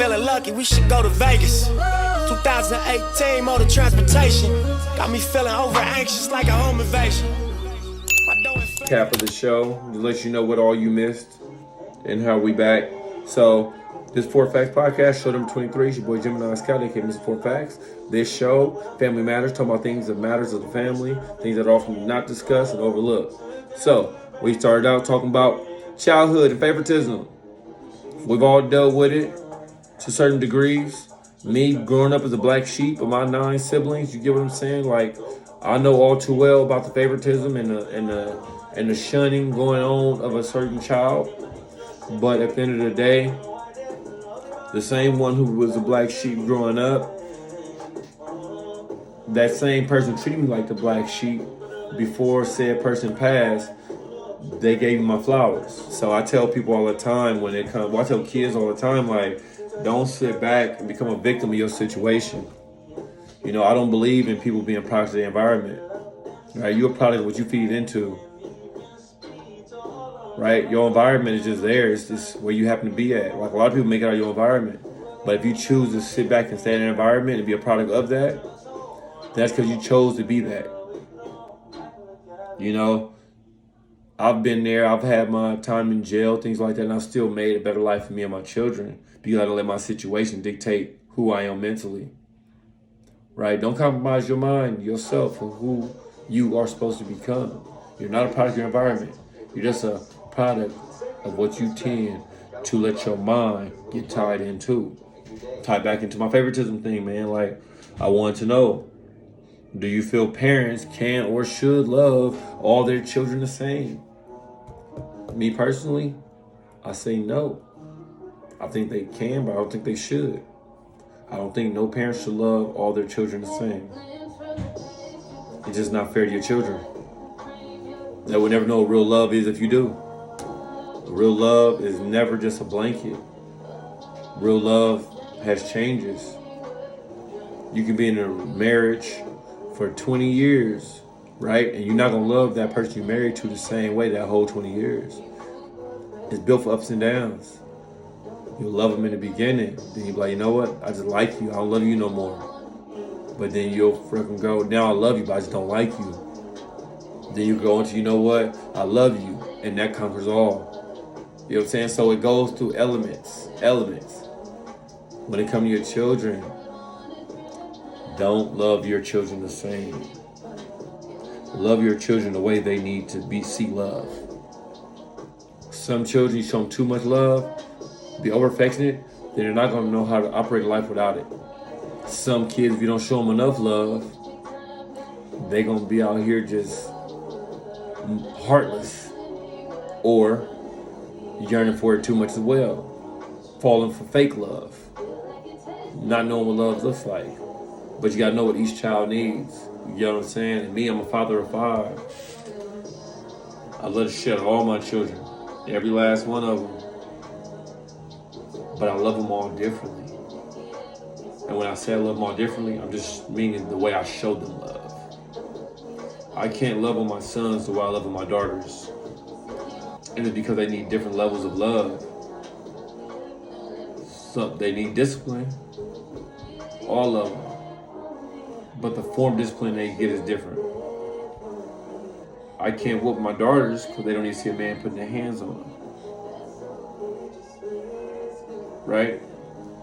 feeling lucky, we should go to Vegas. 2018 motor transportation. Got me feeling over anxious like a home invasion. Cap of the show to let you know what all you missed and how we back. So this 4 Facts podcast, show number 23. It's your boy Gemini Scout, aka Mr. 4 Facts. This show, Family Matters, talking about things that matters of the family, things that are often not discussed and overlooked. So we started out talking about childhood and favoritism. We've all dealt with it to certain degrees. Me growing up as a black sheep of my 9 siblings, you get what I'm saying? Like, I know all too well about the favoritism and the shunning going on of a certain child. But at the end of the day, the same one who was a black sheep growing up, that same person treated me like the black sheep before said person passed. They gave me my flowers. So I tell people all the time when it comes, I tell kids all the time, like, don't sit back and become a victim of your situation. You know, I don't believe in people being products of the environment. Right? You're a product of what you feed into. Right? Your environment is just there. It's just where you happen to be at. Like, a lot of people make it out of your environment. But if you choose to sit back and stay in an environment and be a product of that, that's because you chose to be that. You know, I've been there. I've had my time in jail, things like that, and I've still made a better life for me and my children because I don't let my situation dictate who I am mentally. Right? Don't compromise your mind, yourself, for who you are supposed to become. You're not a product of your environment. You're just a product of what you tend to let your mind get tied into. Tied back into my favoritism thing, man. Like, I want to know, do you feel parents can or should love all their children the same? Me personally, I say no. I think they can, but I don't think they should. I don't think no parent should love all their children the same. It's just not fair to your children. They will never know what real love is if you do. Real love is never just a blanket. Real love has changes. You can be in a marriage for 20 years, right? And you're not going to love that person you're married to the same way that whole 20 years. It's built for ups and downs. You'll love them in the beginning. Then you'll be like, you know what? I just like you. I don't love you no more. But then you'll freaking go, now I love you, but I just don't like you. Then you go into, you know what? I love you. And that conquers all. You know what I'm saying? So it goes through elements. When it comes to your children, don't love your children the same. Love your children the way they need to see love. Some children, you show them too much love, be over affectionate, then they're not going to know how to operate life without it. Some kids, if you don't show them enough love, they're going to be out here just heartless or yearning for it too much as well. Falling for fake love. Not knowing what love looks like. But you got to know what each child needs. You know what I'm saying? And me, I'm a father of 5. I love the shit out of all my children. Every last one of them. But I love them all differently. And when I say I love them all differently, I'm just meaning the way I show them love. I can't love on my sons the way I love on my daughters. And it's because they need different levels of love. Some, they need discipline. All of them. But the form of discipline they get is different. I can't whoop my daughters because they don't need to see a man putting their hands on them. Right?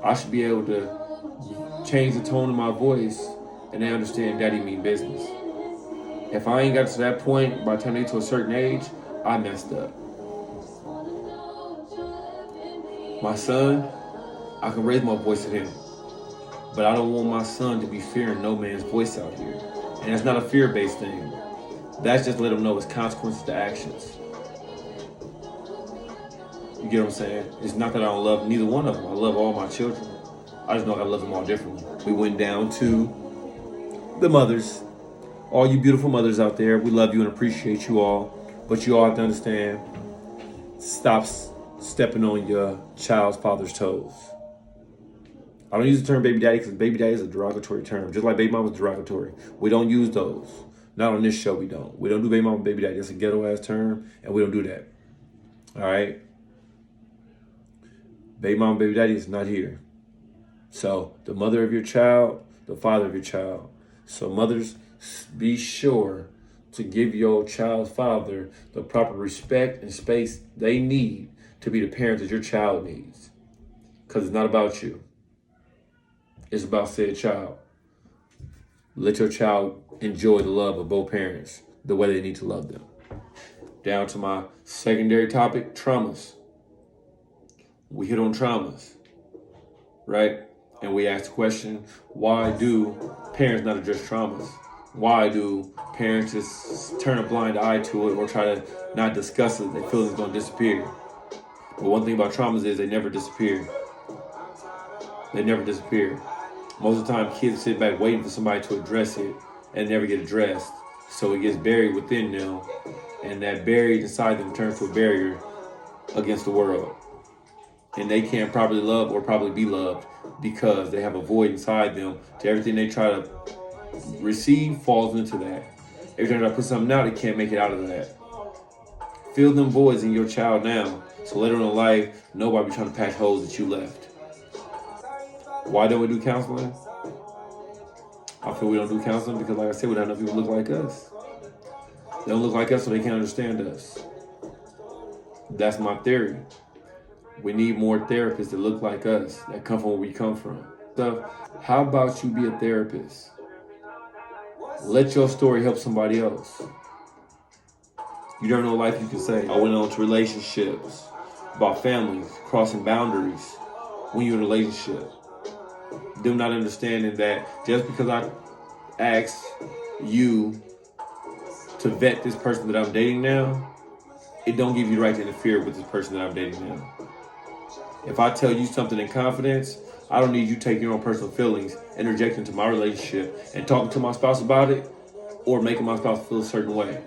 I should be able to change the tone of my voice and they understand daddy mean business. If I ain't got to that point by the time they get to a certain age, I messed up. My son, I can raise my voice at him. But I don't want my son to be fearing no man's voice out here. And it's not a fear-based thing. That's just let him know it's consequences to actions. You get what I'm saying? It's not that I don't love neither one of them. I love all my children. I just know I love them all differently. We went down to the mothers. All you beautiful mothers out there, we love you and appreciate you all. But you all have to understand, stop stepping on your child's father's toes. I don't use the term baby daddy because baby daddy is a derogatory term. Just like baby mama is derogatory. We don't use those. Not on this show, we don't. We don't do baby mama and baby daddy. That's a ghetto-ass term, and we don't do that. All right? Baby mama and baby daddy is not here. So the mother of your child, the father of your child. So mothers, be sure to give your child's father the proper respect and space they need to be the parents that your child needs. Because it's not about you. It's about said child. Let your child enjoy the love of both parents the way they need to love them. Down to my secondary topic, traumas. We hit on traumas, right? And we ask the question, why do parents not address traumas? Why do parents just turn a blind eye to it or try to not discuss it? They feel it's going to disappear. But one thing about traumas is they never disappear. They never disappear. Most of the time, kids sit back waiting for somebody to address it and never get addressed. So it gets buried within them, and that buried inside them turns to a barrier against the world. And they can't properly love or probably be loved because they have a void inside them. To everything they try to receive falls into that. Every time they try to put something out, they can't make it out of that. Fill them voids in your child now, so later on in life, nobody be trying to patch holes that you left. Why don't we do counseling? I feel we don't do counseling because, like I said, we don't have enough people look like us. They don't look like us, so they can't understand us. That's my theory. We need more therapists that look like us, that come from where we come from. So, how about you be a therapist? Let your story help somebody else. You never know life you can say. I went on to relationships, about families, crossing boundaries when you're in a relationship. Them not understanding that just because I ask you to vet this person that I'm dating now, it don't give you the right to interfere with this person that I'm dating now. If I tell you something in confidence, I don't need you taking your own personal feelings, interjecting into my relationship, and talking to my spouse about it, or making my spouse feel a certain way.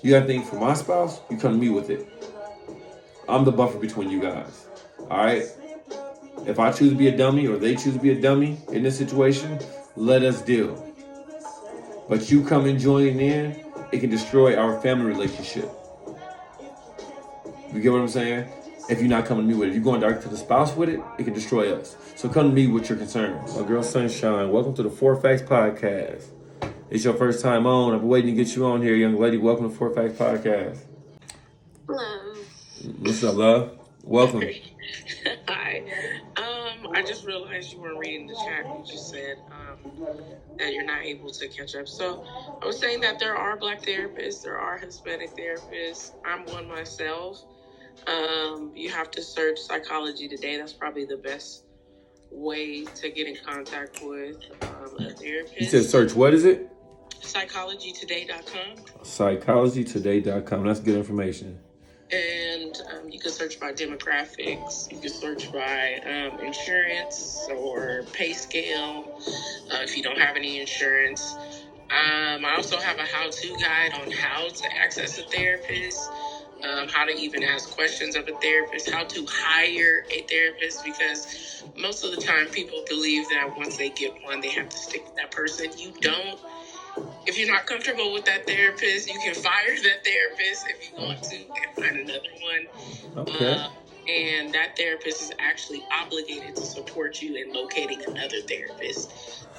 You got things for my spouse, you come to me with it. I'm the buffer between you guys. All right? If I choose to be a dummy or they choose to be a dummy in this situation, let us deal. But you come and joining in, it can destroy our family relationship. You get what I'm saying? If you're not coming to me with it. If you're going direct to the spouse with it, it can destroy us. So come to me with your concerns. My girl Sunshine, welcome to the Four Facts Podcast. It's your first time on. I've been waiting to get you on here, young lady. Welcome to Four Facts Podcast. Hello. What's up, love? Welcome. Hi. I just realized you weren't reading the chat. You just said that you're not able to catch up. So I was saying that there are Black therapists, there are Hispanic therapists. I'm one myself. You have to search Psychology Today. That's probably the best way to get in contact with a therapist. You said search, what is it? PsychologyToday.com. PsychologyToday.com. That's good information. And you can search by demographics. You can search by insurance or pay scale if you don't have any insurance. I also have a how-to guide on how to access a therapist, how to even ask questions of a therapist, how to hire a therapist, because most of the time people believe that once they get one, they have to stick with that person. You don't. If you're not comfortable with that therapist, you can fire that therapist if you want to and find another one. Okay. And that therapist is actually obligated to support you in locating another therapist.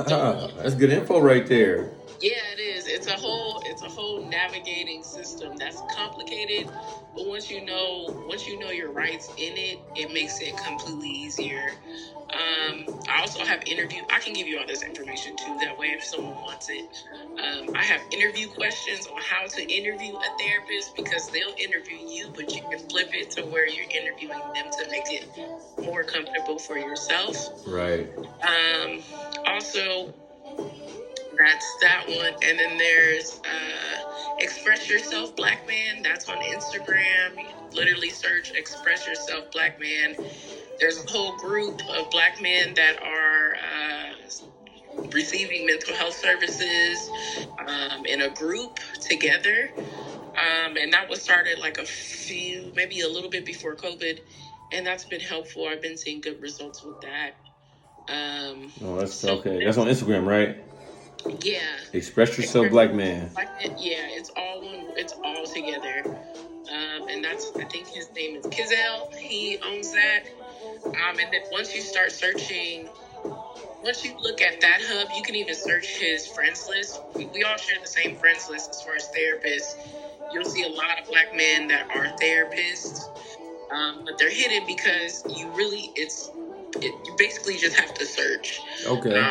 So, That's good info right there. Yeah, it is. It's a whole navigating system that's complicated, but once you know your rights in it, it makes it completely easier. I also have I can give you all this information too, that way if someone wants it. I have interview questions on how to interview a therapist, because they'll interview you, but you can flip it to where you're interviewing them to make it more comfortable for yourself. Right. Also, that's that one. And then there's Express Yourself Black Man. That's on Instagram. You literally search Express Yourself Black Man. There's a whole group of Black men that are receiving mental health services in a group together. And that was started maybe a little bit before COVID. And that's been helpful. I've been seeing good results with that. That's okay. That's on Instagram, right? Yeah. Express Yourself Black Man. Yeah, it's all together. And I think his name is Kizel. He owns that. And then once you start searching, once you look at that hub, you can even search his friends list. We all share the same friends list as far as therapists. You'll see a lot of Black men that are therapists, but they're hidden because you basically just have to search. Okay.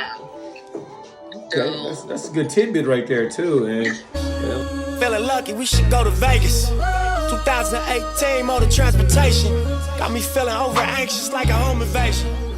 Okay, that's a good tidbit right there too, and Feeling lucky, we should go to Vegas. 2018 motor transportation got me feeling over anxious like a home invasion.